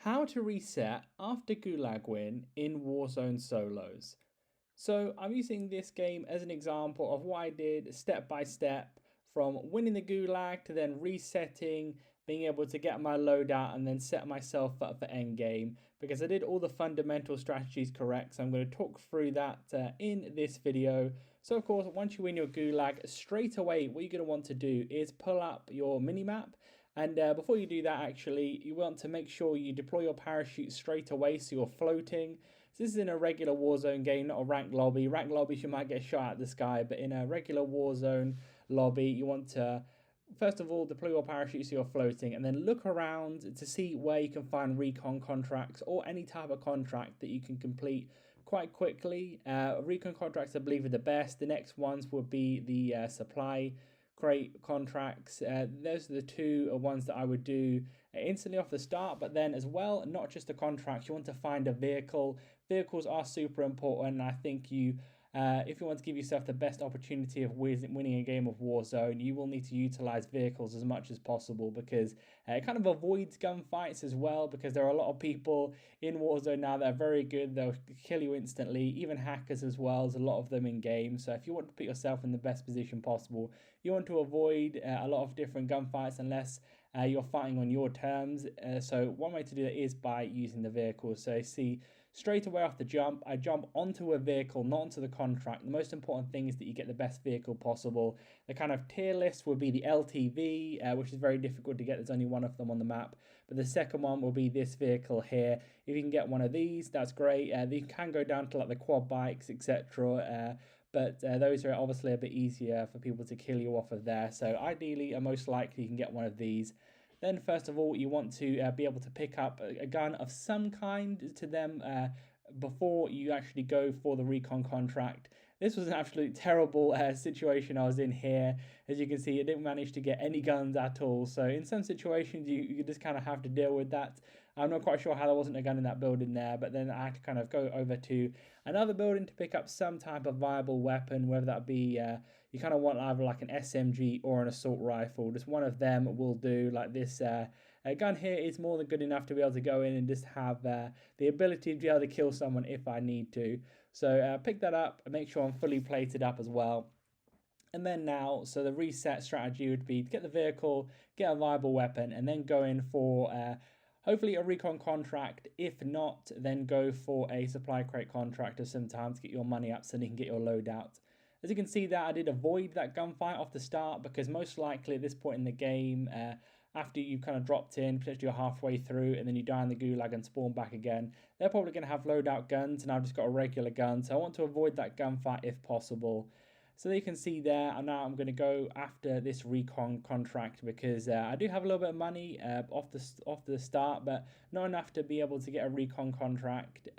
How to reset after Gulag Win in Warzone Solos. So I'm using this game as an example of what I did step by step from winning the Gulag to then resetting, being able to get my loadout and then set myself up for Endgame because I did all the fundamental strategies correct. So I'm going to talk through that in this video. So of course, once you win your Gulag, straight away what you're going to want to do is pull up your minimap. And before you do that, actually, you want to make sure you deploy your parachute straight away so you're floating. So this is in a regular Warzone game, not a ranked lobby. Ranked lobbies, you might get shot out of the sky, but in a regular Warzone lobby, you want to, first of all, deploy your parachute so you're floating, and then look around to see where you can find recon contracts or any type of contract that you can complete quite quickly. Recon contracts, I believe, are the best. The next ones would be the supply crate contracts. Those are the two ones that I would do instantly off the start, but then as well, not just the contracts, you want to find a vehicle. Vehicles are super important, and I think if you want to give yourself the best opportunity of winning a game of Warzone, you will need to utilize vehicles as much as possible because it kind of avoids gunfights as well, because there are a lot of people in Warzone now that are very good. They'll kill you instantly, even hackers as well. There's a lot of them in game. So if you want to put yourself in the best position possible, you want to avoid a lot of different gunfights unless you're fighting on your terms. So one way to do that is by using the vehicles. So see, straight away off the jump, I jump onto a vehicle, not onto the contract. The most important thing is that you get the best vehicle possible. The kind of tier list would be the LTV, which is very difficult to get. There's only one of them on the map. But the second one will be this vehicle here. If you can get one of these, that's great. You can go down to like the quad bikes, etc. But those are obviously a bit easier for people to kill you off of there. So ideally, most likely you can get one of these. Then first of all, you want to be able to pick up a gun of some kind to them before you actually go for the recon contract. This was an absolute terrible situation I was in here. As you can see, I didn't manage to get any guns at all. So in some situations, you just kind of have to deal with that. I'm not quite sure how there wasn't a gun in that building there, but then I had to kind of go over to another building to pick up some type of viable weapon, whether that be, you kind of want either like an SMG or an assault rifle. Just one of them will do. Like this gun here is more than good enough to be able to go in and just have the ability to be able to kill someone if I need to. So pick that up and make sure I'm fully plated up as well. And then now, so the reset strategy would be to get the vehicle, get a viable weapon, and then go in for hopefully a recon contract. If not, then go for a supply crate contract of some time to get your money up so you can get your loadout. As you can see that I did avoid that gunfight off the start because most likely at this point in the game, after you've kind of dropped in, potentially you're halfway through and then you die in the gulag and spawn back again, they're probably going to have loadout guns and I've just got a regular gun. So I want to avoid that gunfight if possible. So you can see there, and now I'm going to go after this recon contract because I do have a little bit of money off the start, but not enough to be able to get a recon contract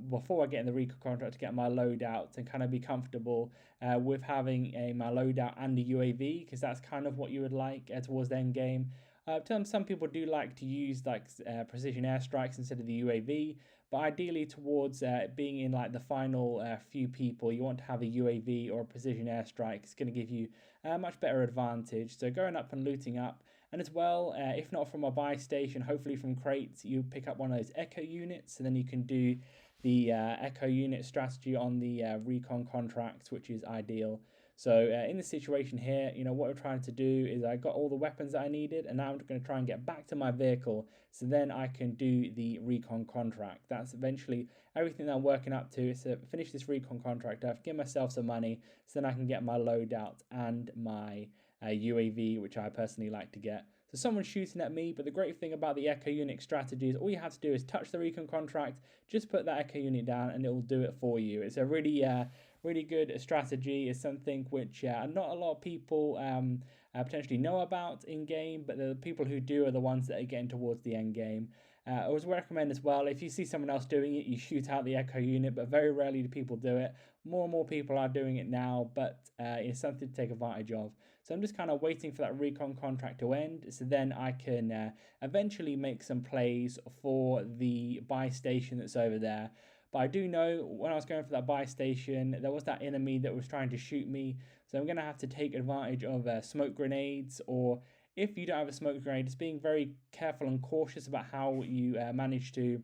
before I get in the recon contract to get my loadout and kind of be comfortable with having my loadout and a UAV, because that's kind of what you would like towards the end game. Some people do like to use like precision airstrikes instead of the UAV, but ideally towards being in like the final few people, you want to have a UAV or a precision airstrike. It's going to give you a much better advantage. So going up and looting up, and as well, if not from a buy station, hopefully from crates, you pick up one of those echo units, and then you can do the echo unit strategy on the recon contracts, which is ideal. So in this situation here, what we're trying to do is I got all the weapons that I needed, and now I'm going to try and get back to my vehicle so then I can do the recon contract. That's eventually everything that I'm working up to, is to finish this recon contract off, give myself some money so then I can get my loadout and my UAV, which I personally like to get. So someone's shooting at me, but the great thing about the echo unit strategy is all you have to do is touch the recon contract, just put that echo unit down and it will do it for you. It's a really good strategy. Is something which not a lot of people potentially know about in game, but the people who do are the ones that are getting towards the end game. I always recommend as well, if you see someone else doing it, you shoot out the echo unit, but very rarely do people do it. More and more people are doing it now, but it's something to take advantage of. So I'm just kind of waiting for that recon contract to end, so then I can eventually make some plays for the buy station that's over there. But I do know when I was going for that buy station, there was that enemy that was trying to shoot me. So I'm going to have to take advantage of smoke grenades, or if you don't have a smoke grenade, it's being very careful and cautious about how you manage to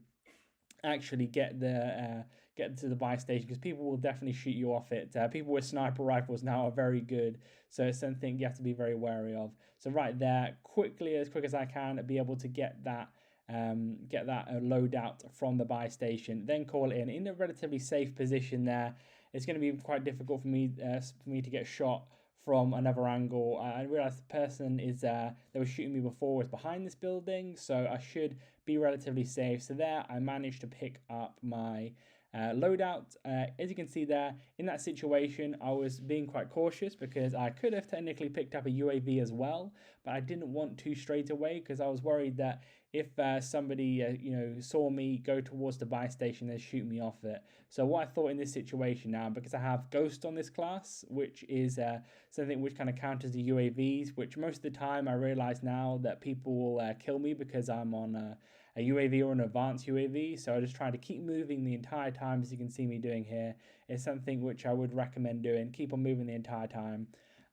actually get to the buy station, because people will definitely shoot you off it. People with sniper rifles now are very good, so it's something you have to be very wary of. So right there, quickly, as quick as I can, be able to get that loadout from the buy station, then call it in a relatively safe position there. It's going to be quite difficult for me to get shot from another angle. I realized the person that was shooting me before was behind this building, so I should be relatively safe. So there, I managed to pick up my loadout. As you can see there, in that situation, I was being quite cautious because I could have technically picked up a UAV as well, but I didn't want to straight away because I was worried that if somebody saw me go towards the buy station, they'd shoot me off it. So what I thought in this situation now, because I have Ghost on this class, which is something which kind of counters the UAVs, which most of the time I realize now that people will kill me because I'm on a UAV or an advanced UAV. So I just try to keep moving the entire time, as you can see me doing here. It's something which I would recommend doing. Keep on moving the entire time.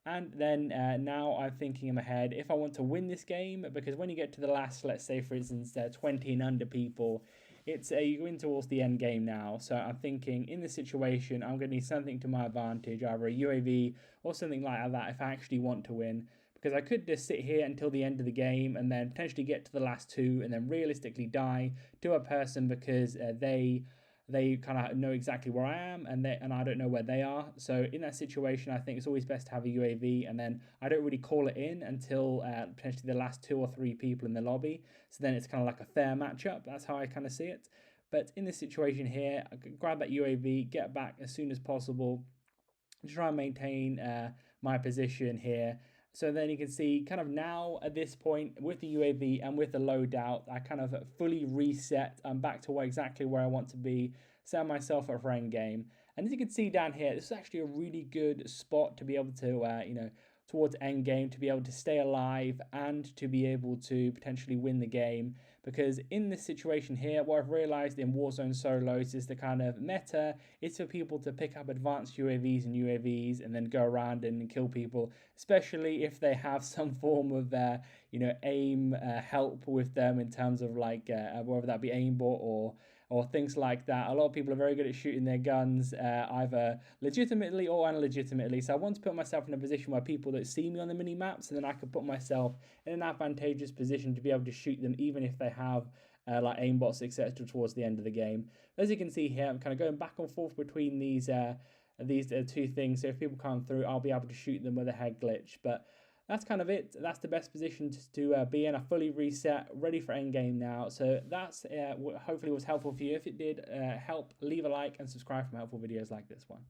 And then now I'm thinking in my head, if I want to win this game, because when you get to the last, let's say for instance, 20 and under people, you go in towards the end game now. So I'm thinking in this situation, I'm going to need something to my advantage, either a UAV or something like that if I actually want to win. Because I could just sit here until the end of the game and then potentially get to the last two and then realistically die to a person because they kind of know exactly where I am and I don't know where they are. So in that situation, I think it's always best to have a UAV, and then I don't really call it in until potentially the last 2 or 3 people in the lobby. So then it's kind of like a fair matchup. That's how I kind of see it. But in this situation here, I could grab that UAV, get back as soon as possible, try and maintain my position here. So then you can see kind of now at this point with the UAV and with the loadout, I kind of fully reset. I'm back to exactly where I want to be, set myself up for endgame. And as you can see down here, this is actually a really good spot to be able to, towards endgame, to be able to stay alive and to be able to potentially win the game. Because in this situation here, what I've realized in Warzone Solos is the kind of meta is for people to pick up advanced UAVs and then go around and kill people, especially if they have some form of aim help with them in terms of whether that be aimbot or things like that. A lot of people are very good at shooting their guns, either legitimately or unlegitimately. So I want to put myself in a position where people don't see me on the mini maps, and then I can put myself in an advantageous position to be able to shoot them, even if they have aimbots, etc., towards the end of the game. As you can see here, I'm kind of going back and forth between these two things. So if people come through, I'll be able to shoot them with a head glitch. But that's kind of it. That's the best position to be in. A fully reset, ready for endgame now. So that's hopefully was helpful for you. If it did help, leave a like and subscribe for helpful videos like this one.